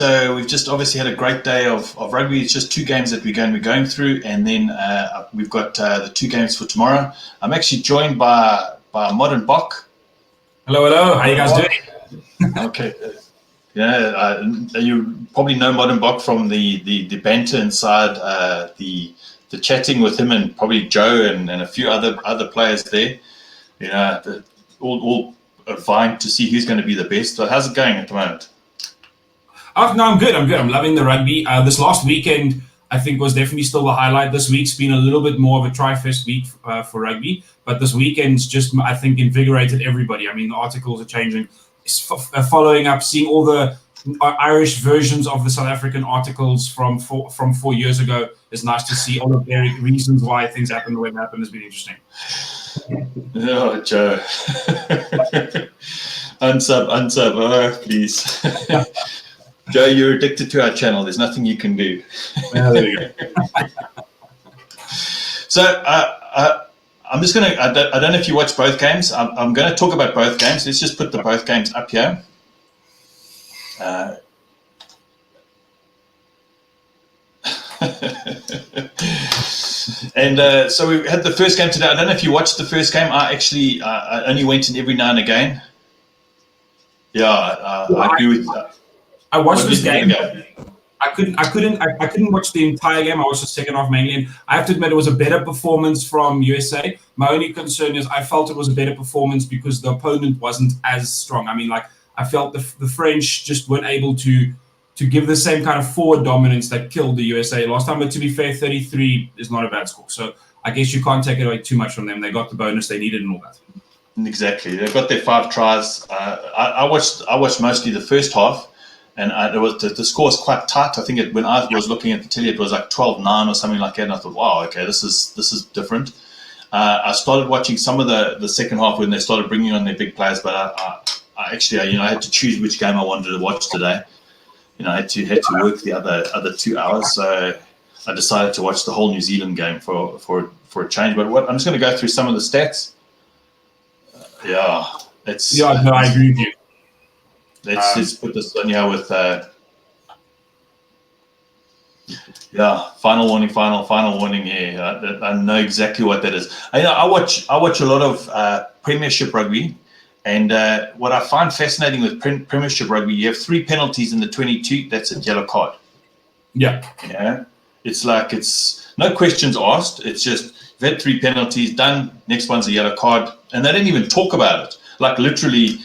So we've just obviously had a great day of rugby. It's just 2 games that we're going through, and then we've got the 2 games for tomorrow. I'm actually joined by Modern Bok. Hello. How you guys doing? Okay. Yeah, you probably know Modern Bok from the banter inside, the chatting with him, and probably Joe and a few other players there. You know, all vying to see who's going to be the best. So how's it going at the moment? Oh, no, I'm good. I'm loving the rugby. This last weekend, I think, was definitely still the highlight. This week's been a little bit more of a try-fest week for rugby, but this weekend's just, I think, invigorated everybody. I mean, the articles are changing. Following up, seeing all the Irish versions of the South African articles from 4 years ago is nice to see. All the varied reasons why things happen the way they happen has been interesting. Oh, Joe. unsub, please. Joe, you're addicted to our channel. There's nothing you can do. Well, there you go. So I'm just going to, I don't know if you watch both games. I'm going to talk about both games. Let's just put the both games up here. And so we had the first game today. I don't know if you watched the first game. I only went in every now and again. Yeah, I agree with that. I watched this game. I couldn't watch the entire game. I watched the second half mainly, and I have to admit it was a better performance from USA. My only concern is I felt it was a better performance because the opponent wasn't as strong. I mean, like, I felt the French just weren't able to give the same kind of forward dominance that killed the USA last time. But to be fair, 33 is not a bad score. So I guess you can't take it away too much from them. They got the bonus they needed and all that. Exactly. They've got their 5 tries. I watched mostly the first half. And the score was quite tight. I think when I was looking at the telly, it was like 12-9 or something like that. And I thought, wow, okay, this is different. I started watching some of the second half when they started bringing on their big players, but I actually, I had to choose which game I wanted to watch today. I had to work the other 2 hours, so I decided to watch the whole New Zealand game for a change. But I'm just going to go through some of the stats. I agree with you. Let's put this on here with final warning. Yeah, I know exactly what that is. I watch a lot of Premiership rugby, and what I find fascinating with Premiership rugby, you have 3 penalties in the 22. That's a yellow card. Yeah. It's like it's no questions asked. It's just you've had 3 penalties done. Next one's a yellow card, and they don't even talk about it. Like literally.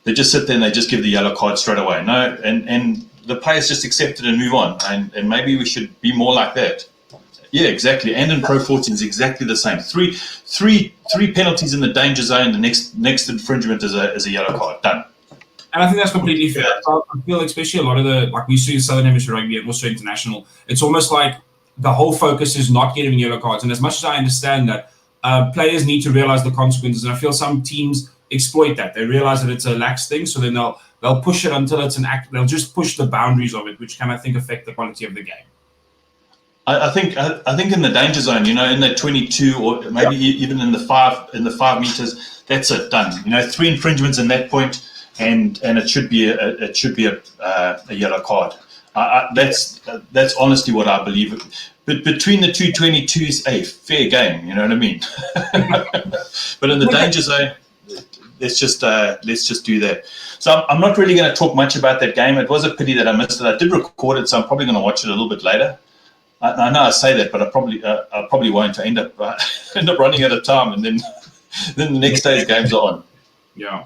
They just sit there and they just give the yellow card straight away. No, and the players just accept it and move on. And maybe we should be more like that. Yeah, exactly. And in Pro 14 is exactly the same. Three penalties in the danger zone. The next infringement is a yellow card. Done. And I think that's completely fair. I feel especially a lot of like we see in Southern Hemisphere rugby and also international, it's almost like the whole focus is not getting yellow cards. And as much as I understand that, players need to realize the consequences. And I feel some teams exploit that. They realize that it's a lax thing, so then they'll push it until it's an act. They'll just push the boundaries of it, which can, I think, affect the quality of the game. I think in the danger zone, in the 22 or maybe even in the 5 meters, that's it, done. 3 infringements in that point, and it should be a yellow card. That's honestly what I believe. But between the 222s, a fair game. You know what I mean? But in the danger zone. Let's just do that. So I'm not really going to talk much about that game. It was a pity that I missed it. I did record it, so I'm probably going to watch it a little bit later. I know I say that, but I probably won't. I end up running out of time, and then the next day's games are on. Yeah,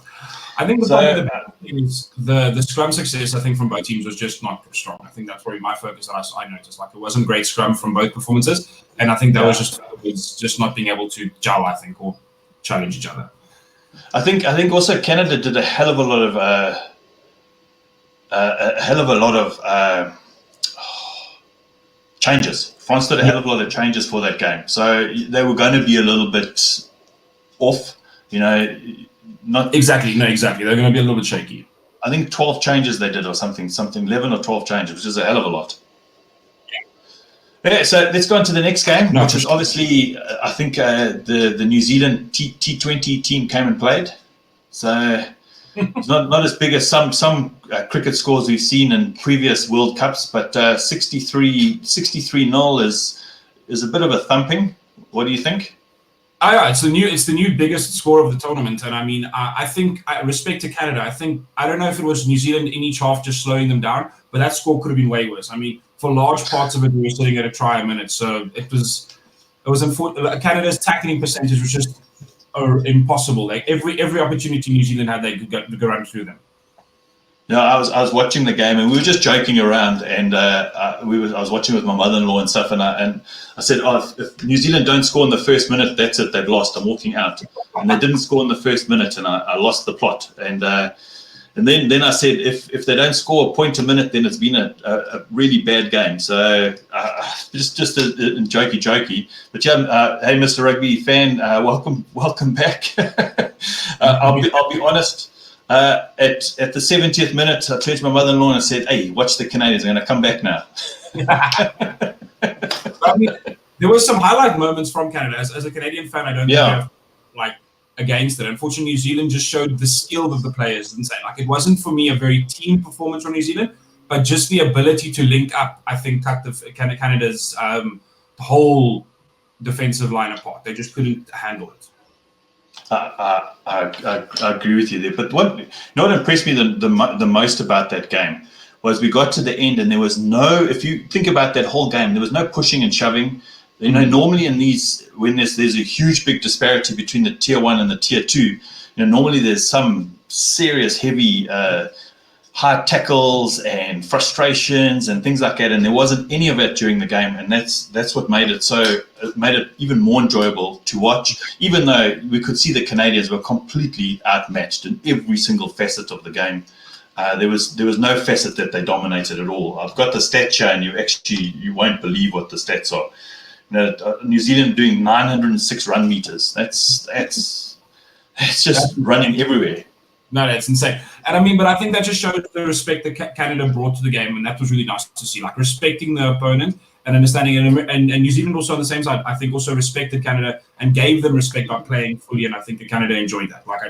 I think the bad thing is the scrum success. I think from both teams was just not strong. I think that's probably my focus that I noticed. Like it wasn't great scrum from both performances, and I think that was just not being able to gel. I think or challenge each other. I think also Canada did a hell of a lot of changes. France did a hell of a lot of changes for that game, so they were going to be a little bit off. Not exactly. No, exactly. They're going to be a little bit shaky. I think 12 changes they did, or something 11 or 12 changes, which is a hell of a lot. Yeah, so let's go on to the next game, which is obviously, I think the New Zealand T20 team came and played. So It's not as big as some cricket scores we've seen in previous World Cups, but 63-0 is a bit of a thumping. What do you think? Yeah, it's the new biggest score of the tournament, and I mean, I think respect to Canada. I don't know if it was New Zealand in each half just slowing them down, but that score could have been way worse. I mean, for large parts of it, we were sitting at a try a minute, so it was unfortunate. Canada's tackling percentage was just impossible. Like every opportunity New Zealand had, they could go run through them. Yeah, I was watching the game and we were just joking around, and I was watching with my mother-in-law and stuff, and I said, if New Zealand don't score in the first minute, that's it, they've lost. I'm walking out, and they didn't score in the first minute, and I lost the plot. And then I said, if they don't score a point a minute, then it's been a really bad game. So just jokey. But yeah, hey, Mr. Rugby fan, welcome back. I'll be honest. At the 70th minute, I turned to my mother-in-law and I said, "Hey, watch the Canadians. They're going to come back now." I mean, there were some highlight moments from Canada. As a Canadian fan, I don't think like against it. Unfortunately, New Zealand just showed the skill of the players. And say, like, it wasn't for me a very team performance from New Zealand, but just the ability to link up. I think cut Canada's whole defensive line apart. They just couldn't handle it. I agree with you there. But what impressed me the most about that game was we got to the end and there was no, if you think about that whole game, there was no pushing and shoving. You know, normally in these, when there's a huge big disparity between the tier 1 and the tier 2, normally there's some serious heavy high tackles and frustrations and things like that, and there wasn't any of it during the game, and that's what made it even more enjoyable to watch, even though we could see the Canadians were completely outmatched in every single facet of the game. There was no facet that they dominated at all. I've got the stats here, and you won't believe what the stats are. New Zealand doing 906 run meters. That's just running everywhere. No, that's insane. And I mean, but I think that just showed the respect that Canada brought to the game, and that was really nice to see. Like, respecting the opponent and understanding it. And New Zealand also on the same side, I think, also respected Canada and gave them respect by playing fully. And I think that Canada enjoyed that. Like,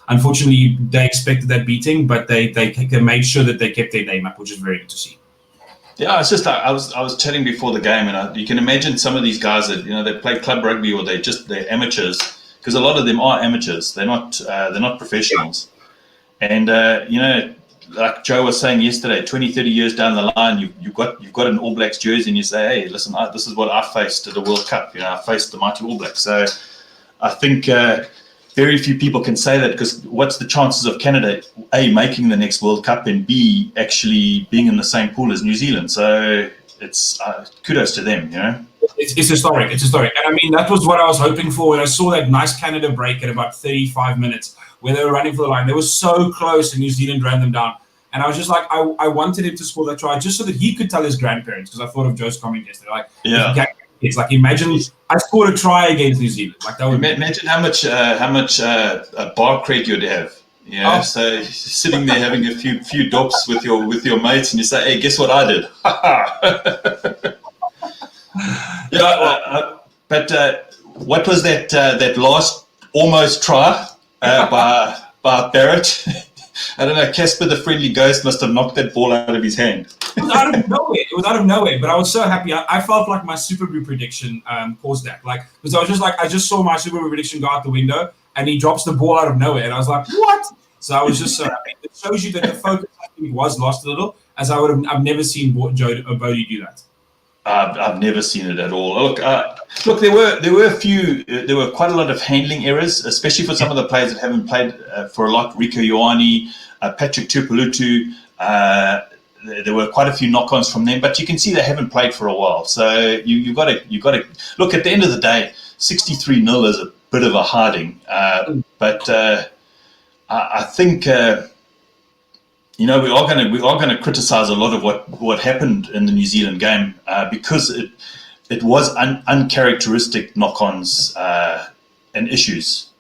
unfortunately, they expected that beating, but they made sure that they kept their name up, which is very good to see. Yeah, it's just I was chatting before the game, and you can imagine some of these guys that they play club rugby or they're amateurs, because a lot of them are amateurs. They're not professionals. And like Joe was saying yesterday, 20, 30 years down the line, you've got an All Blacks jersey, and you say, "Hey, listen, this is what I faced at the World Cup. I faced the mighty All Blacks." So I think very few people can say that, because what's the chances of Canada A, making the next World Cup, and B, actually being in the same pool as New Zealand? So it's kudos to them, It's historic. It's historic. And I mean, that was what I was hoping for when I saw that nice Canada break at about 35 minutes where they were running for the line. They were so close and New Zealand ran them down. And I was just like, I wanted him to score that try just so that he could tell his grandparents, because I thought of Joe's comment yesterday. Like, it's like, imagine I scored a try against New Zealand. Like, that would imagine how much bar cred you'd have. So sitting there having a few dops with your mates, and you say, "Hey, guess what I did?" But what was that last almost try by Barrett? I don't know. Casper the Friendly Ghost must have knocked that ball out of his hand. It was out of nowhere. But I was so happy. I felt like my Super Bowl prediction caused that. Like, because I just saw my Super Bowl prediction go out the window, and he drops the ball out of nowhere, and I was like, "What?" So I was just so happy. It shows you that the focus, I think, was lost a little, as I've never seen Bodie do that. I've never seen it at all. Look, there were quite a lot of handling errors, especially for some of the players that haven't played for a lot. Rico Ioane, Patrick Tuipulotu. There were quite a few knock-ons from them, but you can see they haven't played for a while. So you've got to look. At the end of the day, 63-0 is a bit of a harding, but I think. We are going to criticize a lot of what happened in the New Zealand game because it was uncharacteristic knock-ons and issues.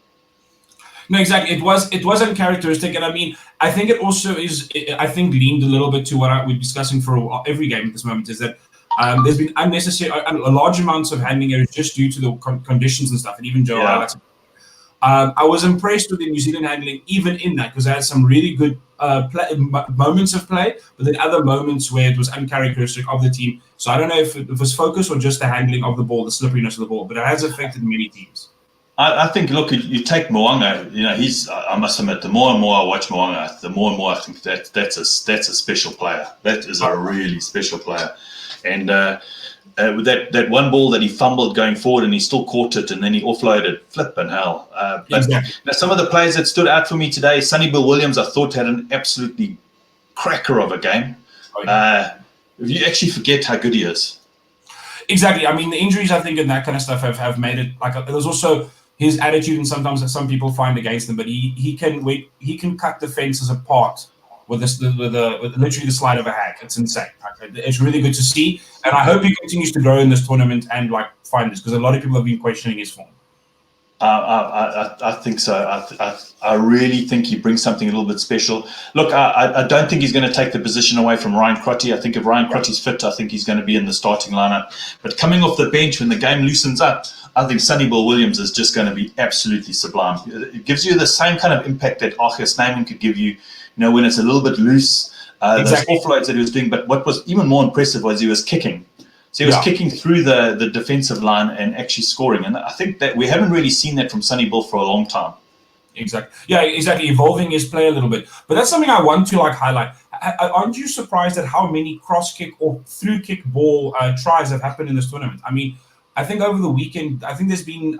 No, exactly. It was uncharacteristic, and I mean, I think it also is. I think leaned a little bit to what we're discussing for every game at this moment, is that there's been unnecessary, a large amounts of handling errors just due to the conditions and stuff, and even Joe. I was impressed with the New Zealand handling, even in that, because they had some really good moments of play, but then other moments where it was uncharacteristic of the team. So I don't know if it was focus or just the handling of the ball, the slipperiness of the ball, but it has affected many teams. I think, look, you take Mo'unga, I must admit, the more and more I watch Mo'unga, the more and more I think that's a special player. That is a really special player. And with that one ball that he fumbled going forward and he still caught it and then he offloaded, flipping hell. But Exactly. some of the players that stood out for me today, Sonny Bill Williams, I thought had an absolutely cracker of a game. You actually forget how good he is. Exactly. I mean, the injuries, I think, and that kind of stuff have made it like there's also his attitude, and sometimes that some people find against him, but he can cut defenses apart with literally the slide of a hack. It's insane. It's really good to see, and I hope he continues to grow in this tournament and find this, because a lot of people have been questioning his form. I think so. I really think he brings something a little bit special. Look, I don't think he's going to take the position away from Ryan Crotty. I think if Ryan Crotty's fit, I think he's going to be in the starting lineup. But coming off the bench when the game loosens up, I think Sonny Bill Williams is just going to be absolutely sublime. It gives you the same kind of impact that Argus Neyman could give you, when it's a little bit loose, Exactly. those offloads that he was doing. But what was even more impressive was he was kicking. So he was kicking through the defensive line and actually scoring. And I think that we haven't really seen that from Sonny Bill for a long time. Exactly. Yeah, exactly. Evolving his play a little bit. But that's something I want to highlight. Aren't you surprised at how many cross-kick or through-kick ball tries have happened in this tournament? I mean, I think over the weekend, I think there's been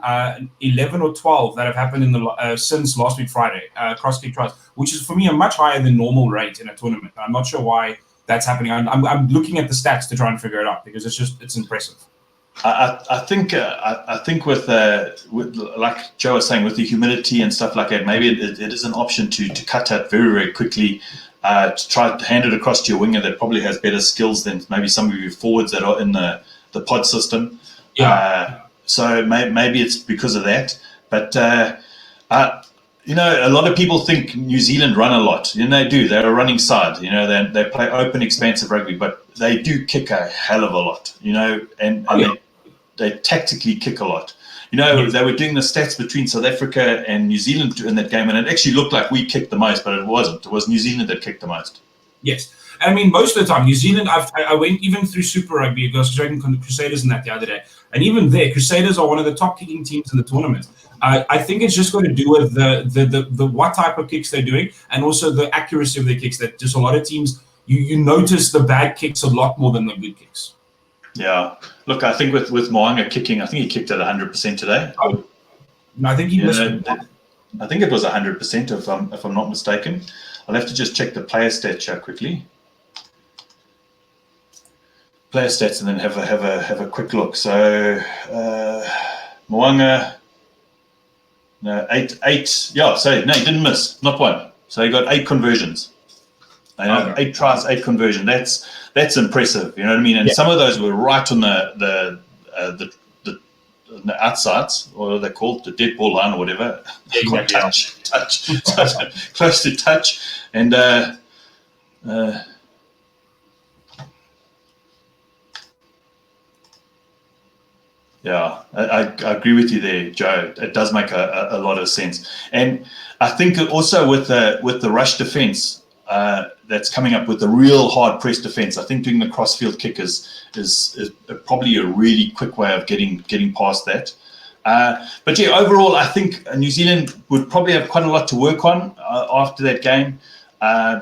11 or 12 that have happened in since last week Friday, cross-kick tries, which is for me a much higher than normal rate in a tournament. I'm not sure why that's happening. I'm looking at the stats to try and figure it out, because it's impressive. I think with like Joe was saying, with the humidity and stuff like that, maybe it is an option to cut out very, very quickly, to try to hand it across to your winger that probably has better skills than maybe some of your forwards that are in the pod system. So maybe it's because of that. But a lot of people think New Zealand run a lot, and they do. They're a running side. They play open, expansive rugby, but they do kick a hell of a lot. And they tactically kick a lot. They were doing the stats between South Africa and New Zealand in that game, and it actually looked like we kicked the most, but it wasn't. It was New Zealand that kicked the most. Yes. I mean, most of the time, New Zealand, I went even through Super Rugby, I was joining Crusaders in that the other day, and even there, Crusaders are one of the top kicking teams in the tournament. I think it's just got to do with the what type of kicks they're doing, and also the accuracy of their kicks. That just a lot of teams, you notice the bad kicks a lot more than the good kicks. Yeah. Look, I think with Mo'unga kicking, I think he kicked at 100% today. No, I think he missed. I think it was 100%, if I'm not mistaken. I'll have to just check the player stats here quickly. Player stats, and then have a quick look. So Mo'unga, eight. Yeah, so no, he didn't miss, not one. So he got 8 conversions. 8 tries, 8 conversions. That's impressive. You know what I mean? And some of those were right on the outsides, or they're called the dead ball line or whatever. Touch, close to touch, and yeah, I agree with you there, Joe. It does make a lot of sense, and I think also with the rush defense that's coming up with the real hard press defense, I think doing the crossfield kick is probably a really quick way of getting past that. But yeah, overall, I think New Zealand would probably have quite a lot to work on after that game,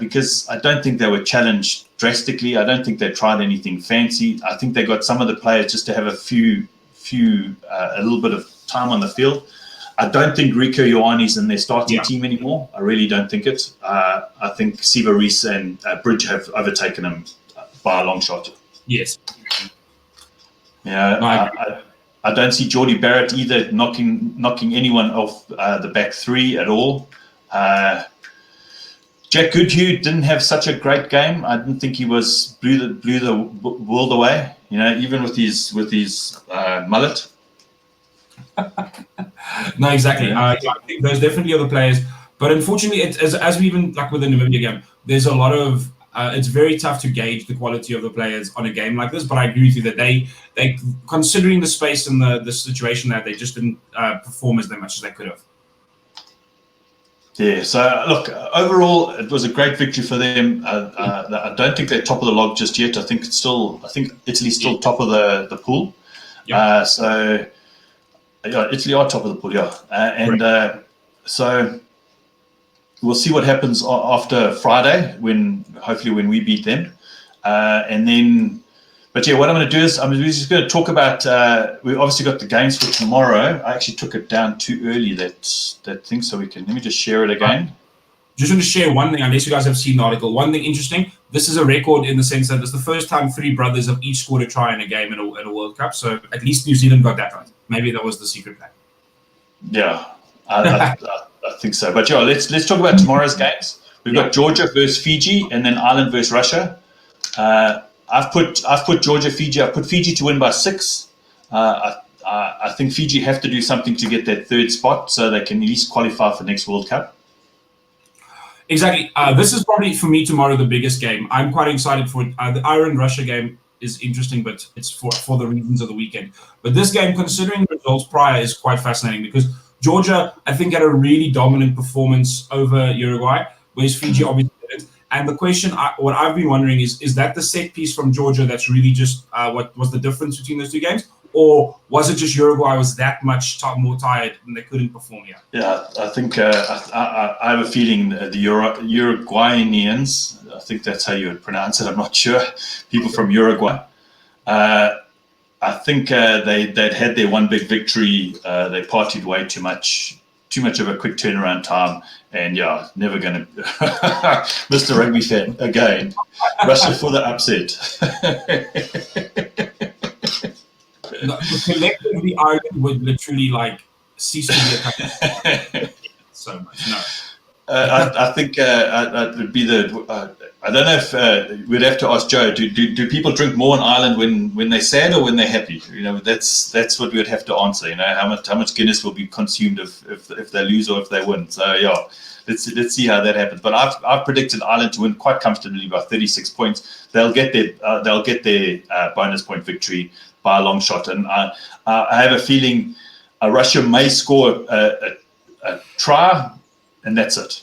because I don't think they were challenged drastically. I don't think they tried anything fancy. I think they got some of the players just to have a little bit of time on the field. I don't think Rico Ioane's in their starting team anymore. I really don't think it. I think Siva Reese and Bridge have overtaken him by a long shot. Yes. Yeah, I don't see Geordie Barrett either knocking anyone off the back three at all. Jack Goodhue didn't have such a great game. I didn't think he blew the world away. Even with his mullet. No, exactly. I think there's definitely other players, but unfortunately, as we even like with the Namibia game, there's a lot of. It's very tough to gauge the quality of the players on a game like this. But I agree with you that they considering the space and the situation that they just didn't perform as much as they could have. Yeah, so look, overall, it was a great victory for them. I don't think they're top of the log just yet. I think Italy's still top of the pool. Yeah. So yeah, Italy are top of the pool, yeah. So we'll see what happens after Friday hopefully when we beat them, and then. But yeah, what I'm going to do is we're just going to talk about. We obviously got the games for tomorrow. I actually took it down too early that thing, so let me just share it again. Just want to share one thing, unless you guys have seen the article. One thing interesting. This is a record in the sense that it's the first time 3 brothers have each scored a try in a game in a World Cup. So at least New Zealand got that right. Maybe that was the secret plan. Yeah, I think so. But yeah, let's talk about tomorrow's games. We've got Georgia versus Fiji, and then Ireland versus Russia. I've put Georgia, Fiji. I've put Fiji to win by 6. I think Fiji have to do something to get that 3rd spot so they can at least qualify for next World Cup. Exactly. This is probably for me tomorrow the biggest game. I'm quite excited for it. The Ireland-Russia game is interesting, but it's for the reasons of the weekend. But this game, considering the results prior, is quite fascinating because Georgia, I think, had a really dominant performance over Uruguay, whereas Fiji obviously didn't. And the question, what I've been wondering is that the set piece from Georgia that's really just what was the difference between those 2 games? Or was it just Uruguay was that much more tired and they couldn't perform here? Yeah, I think I have a feeling the Uruguayanians, I think that's how you would pronounce it, I'm not sure, people from Uruguay, I think they'd had their one big victory. They partied way too much of a quick turnaround time. And yeah, never going to Mr. Rugby fan again. Russia for the upset. No, collectively, Ireland would literally cease to be a country. So much. No. I think it would be I don't know if we'd have to ask Joe. Do people drink more in Ireland when they're sad or when they're happy? That's what we would have to answer. How much Guinness will be consumed if they lose or if they win. So yeah, let's see how that happens. But I've predicted Ireland to win quite comfortably by 36 points. They'll get their bonus point victory by a long shot, and I have a feeling Russia may score a try, and that's it.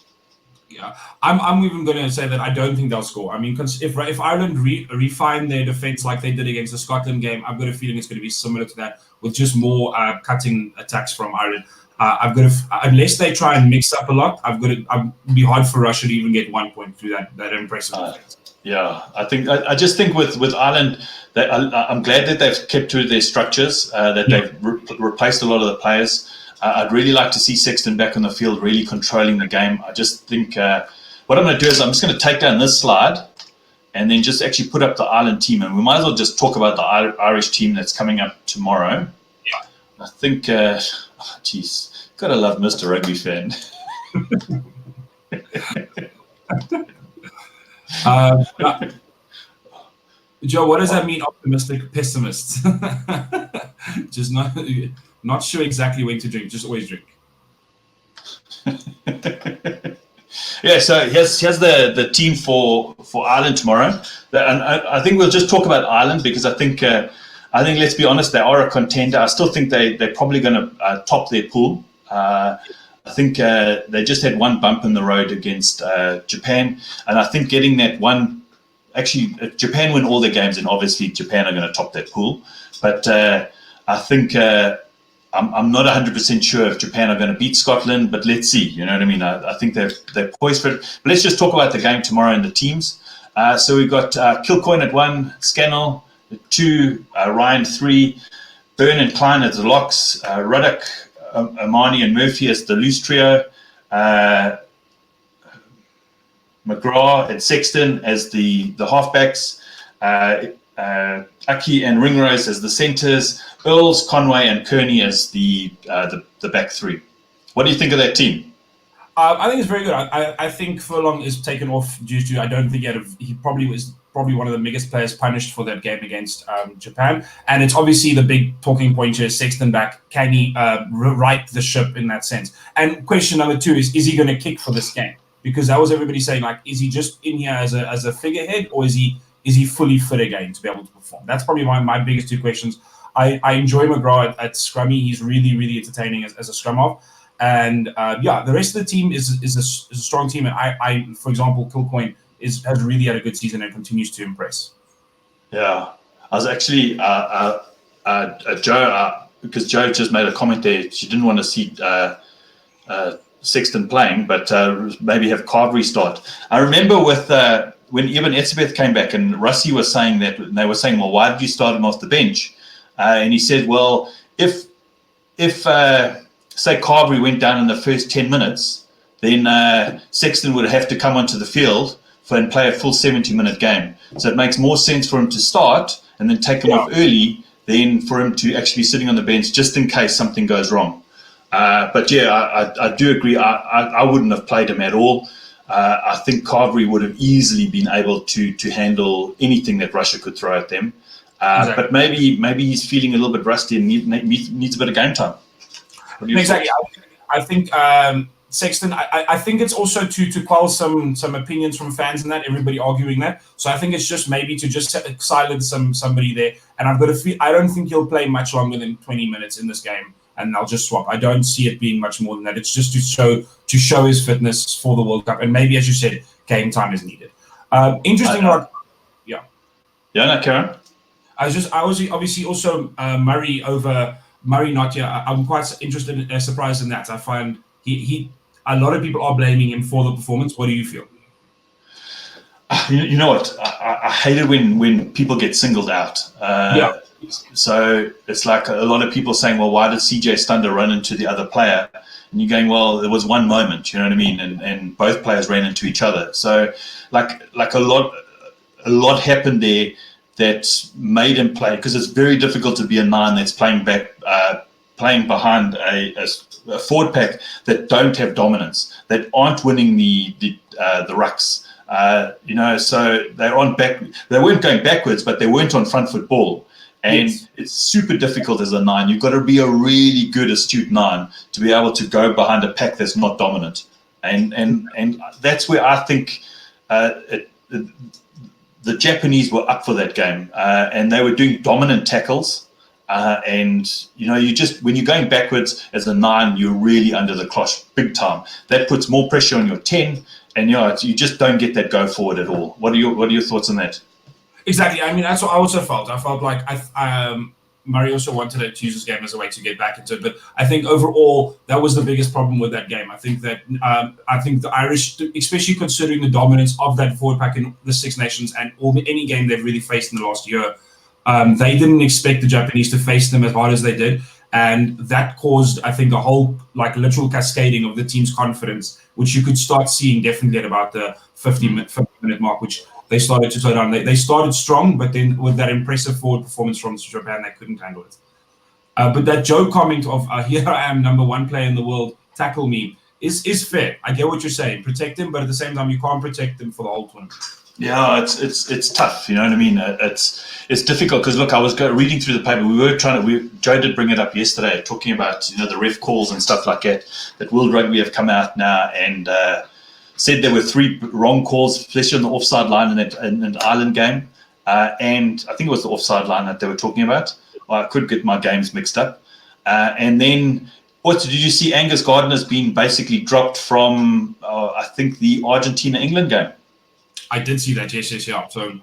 Yeah, I'm even going to say that I don't think they'll score. I mean, if Ireland refine their defense like they did against the Scotland game, I've got a feeling it's going to be similar to that with just more cutting attacks from Ireland. Unless they try and mix up a lot, it'd be hard for Russia to even get 1 point through that impressive defense. Yeah, I just think with Ireland, I'm glad that they've kept to their structures, that they've replaced a lot of the players. I'd really like to see Sexton back on the field, really controlling the game. I just think what I'm going to do is I'm just going to take down this slide and then just actually put up the Ireland team. And we might as well just talk about the Irish team that's coming up tomorrow. Yeah. I think, gotta love Mr. Rugby fan. Joe, what does that mean, optimistic, pessimist? Just not sure exactly when to drink, just always drink. Yeah, so here's the team for Ireland tomorrow. And I think we'll just talk about Ireland because I think let's be honest, they are a contender. I still think they're probably going to top their pool. I think they just had one bump in the road against Japan, and I think getting that one. Actually, if Japan win all their games, and obviously Japan are going to top that pool. But I think I'm not 100% sure if Japan are going to beat Scotland. But let's see. You know what I mean? I think they're poised for it. But let's just talk about the game tomorrow and the teams. So we've got Kilcoyne at 1, Scannell at 2, Ryan 3, Byrne and Klein at the locks, Ruddock, Amani and Murphy as the loose trio. McGrath and Sexton as the halfbacks, Aki and Ringrose as the centres, Earls, Conway and Kearney as the back 3. What do you think of that team? I think it's very good. I think Furlong is taken off due to, I don't think he probably was one of the biggest players punished for that game against Japan. And it's obviously the big talking point here, Sexton back. Can he right the ship in that sense? And question number 2 is he going to kick for this game? Because that was everybody saying, is he just in here as a figurehead, or is he fully fit again to be able to perform? That's probably my biggest 2 questions. I enjoy McGrath at scrummy. He's really, really entertaining as a scrum half. And the rest of the team is a strong team. And I for example, Kilcoyne has really had a good season and continues to impress. Yeah, I was actually Joe, because Joe just made a comment there. She didn't want to see Sexton playing, but maybe have Carvery start. I remember with when Eben Etzebeth came back, and Russie was saying that, and they were saying, well, why did you start him off the bench? And he said, well, if say Carvery went down in the first 10 minutes, then Sexton would have to come onto the field and play a full 70-minute game. So it makes more sense for him to start and then take him off early than for him to actually be sitting on the bench just in case something goes wrong. But yeah, I do agree. I wouldn't have played him at all. I think Carvery would have easily been able to handle anything that Russia could throw at them. Exactly. But maybe he's feeling a little bit rusty and needs a bit of game time. Exactly. I think Sexton, I think it's also to quell some opinions from fans and that, everybody arguing that. So I think it's just maybe to just silence somebody there. And I've got to feel, I don't think he'll play much longer than 20 minutes in this game. And I'll just swap. I don't see it being much more than that. It's just to show his fitness for the World Cup. And maybe, as you said, game time is needed. Interesting. Yeah, no, Karen? I was obviously also Murray over Murray not here. I'm quite interested and surprised in that. I find he a lot of people are blaming him for the performance. What do you feel? You know what? I hate it when people get singled out. So it's like a lot of people saying, well, why did CJ Stunder run into the other player? And you're going, well, there was one moment, you know what I mean? And both players ran into each other. So like a lot happened there that made him play, because it's very difficult to be a 9 that's playing behind a forward pack that don't have dominance, that aren't winning the rucks. So they weren't going backwards, but they weren't on front foot ball. And It's super difficult as a 9. You've got to be a really good, astute 9 to be able to go behind a pack that's not dominant. And that's where I think the Japanese were up for that game, and they were doing dominant tackles. And when you're going backwards as a 9, you're really under the cloche big time. That puts more pressure on your 10, and you just don't get that go forward at all. What are your thoughts on that? Exactly. I mean, that's what I also felt. I felt like Murray also wanted to use this game as a way to get back into it. But I think overall, that was the biggest problem with that game. I think the Irish, especially considering the dominance of that forward pack in the Six Nations and any game they've really faced in the last year, they didn't expect the Japanese to face them as hard as they did. And that caused, I think, a whole literal cascading of the team's confidence, which you could start seeing definitely at about the 50-minute mark, which they started to slow down. They started strong, but then with that impressive forward performance from Japan, they couldn't handle it. But that Joe comment of here I am, number 1 player in the world, tackle me, is fair. I get what you're saying. Protect him, but at the same time, you can't protect him for the whole tournament. Yeah, it's tough. You know what I mean? It's difficult because look, I was reading through the paper. Joe did bring it up yesterday, talking about the ref calls and stuff like that. That World Rugby have come out now and said there were 3 wrong calls, especially on the offside line in an Ireland game, and I think it was the offside line that they were talking about. Well, I could get my games mixed up. And then, did you see Angus Gardner's been basically dropped from I think the Argentina-England game? I did see that, yes, yeah. So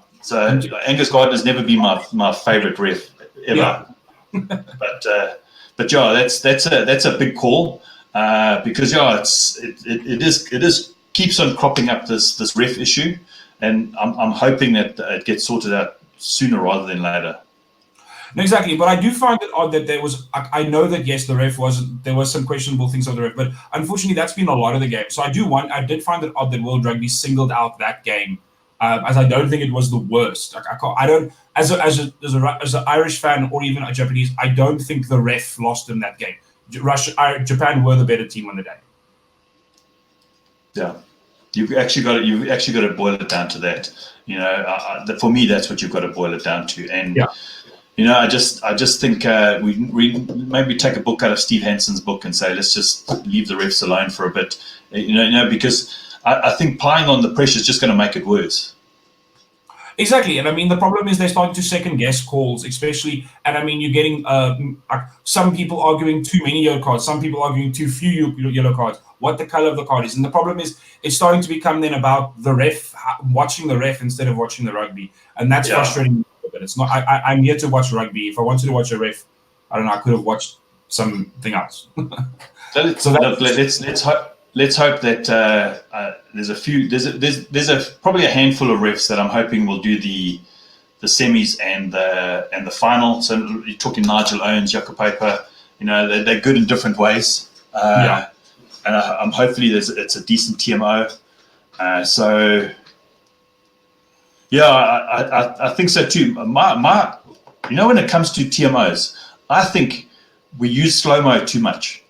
Angus Gardner's never been my favourite ref ever. Yeah. but yeah, that's a big call because it is keeps on cropping up this ref issue, and I'm hoping that it gets sorted out sooner rather than later. No, exactly, but I do find it odd that there was. I know that yes, the ref there was some questionable things of the ref, but unfortunately, that's been a lot of the game. So I did find it odd that World Rugby singled out that game, as I don't think it was the worst. As an Irish fan or even a Japanese, I don't think the ref lost in that game. Japan were the better team on the day. Yeah, you've actually got to boil it down to that. For me, that's what you've got to boil it down to, and. Yeah. I just think we maybe take a book out of Steve Hansen's book and say let's just leave the refs alone for a bit, because I think playing on the pressure is just going to make it worse. Exactly, and I mean the problem is they're starting to second guess calls, especially, and I mean you're getting some people arguing too many yellow cards, some people arguing too few yellow cards, what the color of the card is, and the problem is it's starting to become then about the ref watching the ref instead of watching the rugby, and that's frustrating. But it's not. I'm here to watch rugby. If I wanted to watch a ref, I don't know, I could have watched something else. Let's hope that there's probably a handful of refs that I'm hoping will do the semis and the final. So you're talking Nigel Owens, Jaco Paper. They're good in different ways. And I'm hopefully it's a decent TMO. I think so too. When it comes to TMOs, I think we use slow-mo too much.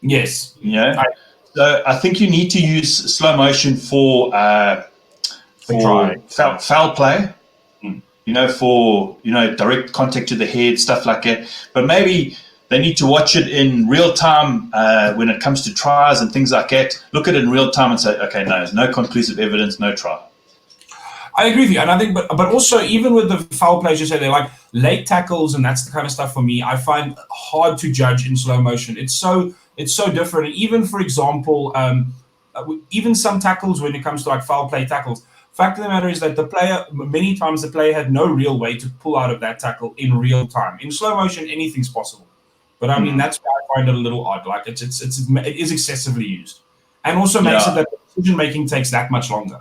Yes. So I think you need to use slow motion for foul play, for direct contact to the head, stuff like that. But maybe they need to watch it in real time when it comes to tries and things like that. Look at it in real time and say, okay, no conclusive evidence, no try. I agree with you, and I think, but also even with the foul plays, you say they're like late tackles, and that's the kind of stuff for me I find hard to judge in slow motion. It's so different. And even, for example, even some tackles when it comes to like foul play tackles, fact of the matter is that many times the player had no real way to pull out of that tackle in real time. In slow motion, anything's possible. But I mean, that's why I find it a little odd. Like it is excessively used, and also makes it that decision making takes that much longer.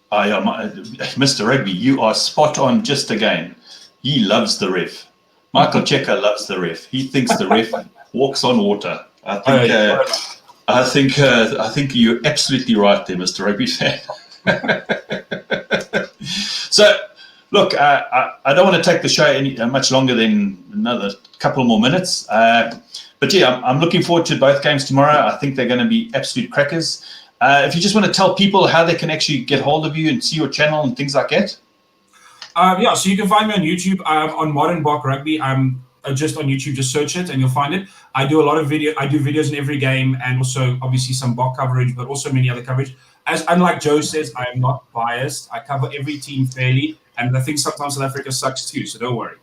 Mr. Rugby, you are spot on just again. He loves the ref. Michael Checker loves the ref. He thinks the ref walks on water. I think you're absolutely right there, Mr. Rugby fan. So, look, I don't want to take the show much longer than another couple more minutes. But yeah, I'm looking forward to both games tomorrow. I think they're going to be absolute crackers. If you just want to tell people how they can actually get hold of you and see your channel and things like that. So you can find me on YouTube on Modern Bok Rugby. I'm just on YouTube, just search it and you'll find it. I do a lot of I do videos in every game and also obviously some Bok coverage, but also many other coverage. As unlike Joe says, I am not biased. I cover every team fairly, and I think sometimes South Africa sucks too. So don't worry.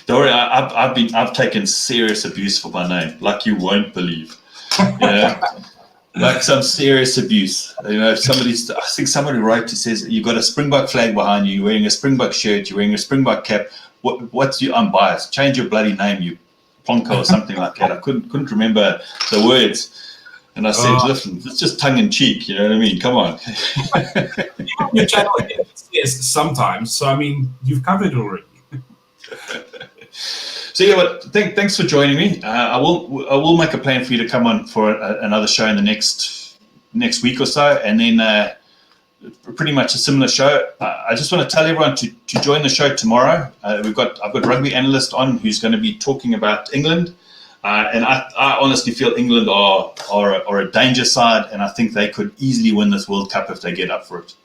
Don't worry. I've taken serious abuse for my name, like you won't believe. Like some serious abuse. I think somebody wrote to says you got a Springbok flag behind you, you're wearing a Springbok shirt, you're wearing a Springbok cap. What's your unbiased? Change your bloody name, you plonker, or something like that. I couldn't remember the words, and I said, listen, it's just tongue in cheek. You know what I mean? Come on. Your channel, yes, sometimes. So I mean, you've covered it already. So thanks for joining me. I will make a plan for you to come on for another show in the next week or so, and then pretty much a similar show. I just want to tell everyone to join the show tomorrow. I've got rugby analyst on who's going to be talking about England, and I honestly feel England are a danger side, and I think they could easily win this World Cup if they get up for it.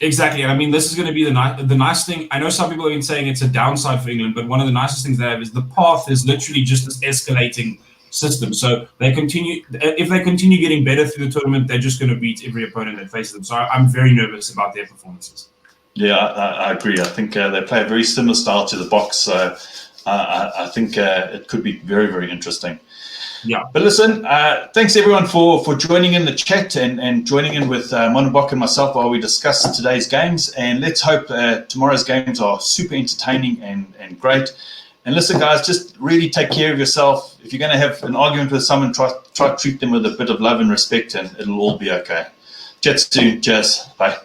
Exactly, and I mean, this is going to be the nice thing. I know some people have been saying it's a downside for England, but one of the nicest things they have is the path is literally just this escalating system. So if they continue getting better through the tournament, they're just going to beat every opponent that faces them. So I'm very nervous about their performances. Yeah, I agree. I think they play a very similar style to the Boks, so I think it could be very, very interesting. Yeah. But listen, thanks everyone for joining in the chat and joining in with Modern Bok and myself while we discuss today's games. And let's hope tomorrow's games are super entertaining and great. And listen, guys, just really take care of yourself. If you're going to have an argument with someone, try to treat them with a bit of love and respect, and it'll all be okay. Chat soon. Cheers. Bye.